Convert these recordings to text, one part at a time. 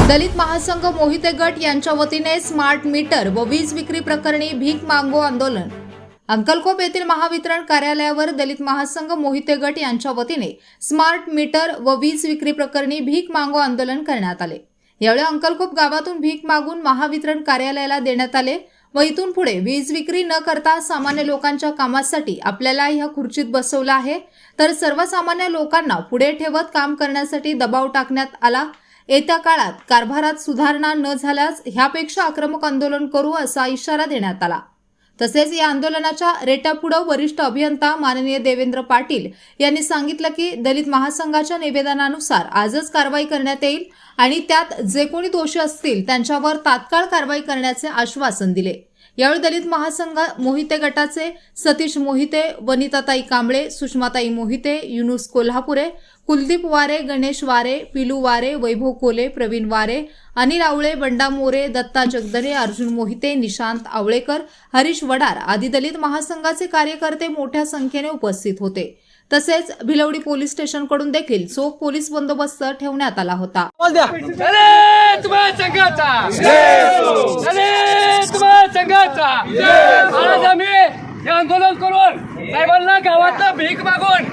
दलित महासंघ मोहिते गट यांच्या वतीने स्मार्ट मीटर व वीज विक्री प्रकरणी भीक मागो आंदोलन। अंकलकोप येथील महावितरण कार्यालयावर दलित महासंघ मोहिते गट यांच्या वतीने स्मार्ट मीटर व वीज विक्री प्रकरणी भीक मागो आंदोलन करण्यात आले। यावेळी अंकलकोप गावातून भीक मागून महावितरण कार्यालयाला देण्यात आले व इथून पुढे वीज विक्री न करता सामान्य लोकांच्या कामासाठी आपल्याला ह्या खुर्चीत बसवलं आहे, तर सर्वसामान्य लोकांना पुढे ठेवत काम करण्यासाठी दबाव टाकण्यात आला। येत्या काळात कारभारात सुधारणा न झाल्यास ह्यापेक्षा आक्रमक आंदोलन करू असा इशारा देण्यात आला। तसेच या आंदोलनाच्या रेट्यापुढे वरिष्ठ अभियंता माननीय देवेंद्र पाटील यांनी सांगितलं की दलित महासंघाच्या निवेदनानुसार आजच कारवाई करण्यात येईल आणि त्यात जे कोणी दोषी असतील त्यांच्यावर तात्काळ कारवाई करण्याचे आश्वासन दिले। यावेळी दलित महासंघ मोहिते गटाचे सतीश मोहिते, वनिताताई कांबळे, सुषमाताई मोहिते, युनुस कोल्हापुरे, कुलदीप वारे, गणेश वारे, पिलू वारे, वैभव कोले, प्रवीण वारे, अनिल आवळे, बंडा मोरे, दत्ता जगदरे, अर्जुन मोहिते, निशांत आवळेकर, हरीश वडार आदी दलित महासंघाचे कार्यकर्ते मोठ्या संख्येने उपस्थित होते। तसेच भिलवडी पोलीस स्टेशनकडून देखील चोख पोलीस बंदोबस्त ठेवण्यात आला होता। आज आम्ही हे आंदोलन करून साहेबांना गावात भीक मागून,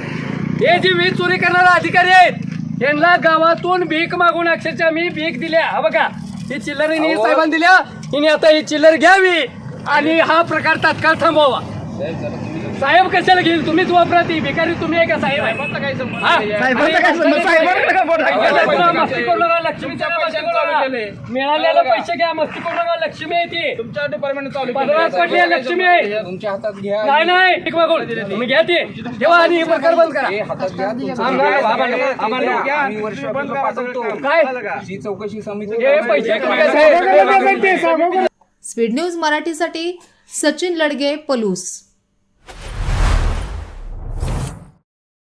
हे जी वीज चोरी करणारे अधिकारी आहेत यांना गावातून भीक मागून अक्षरशः मी भीक दिल्या। हा बघा, ही चिल्लर साहेबांनी दिल्या, हिने आता ही चिल्लर घ्यावी आणि हा प्रकार तात्काळ थांबवावा। साहेब कशाला घेईल, तुम्हीच वापरा, ती भिकारी तुम्ही आहे का साहेब? मिळालेले पैसे घ्या, मस्ती करू नका, लक्ष्मी आहे ती तुमच्या डिपार्टमेंट चालू पडली, लक्ष्मी आहे तुमच्या हातात घ्या। नाही भीक मागून तुम्ही घ्या, ती ठेवा आणि हे प्रकार बंद करा। काय चौकशी समिती स्पीड न्यूज मराठीसाठी सचिन लडगे, पलूस।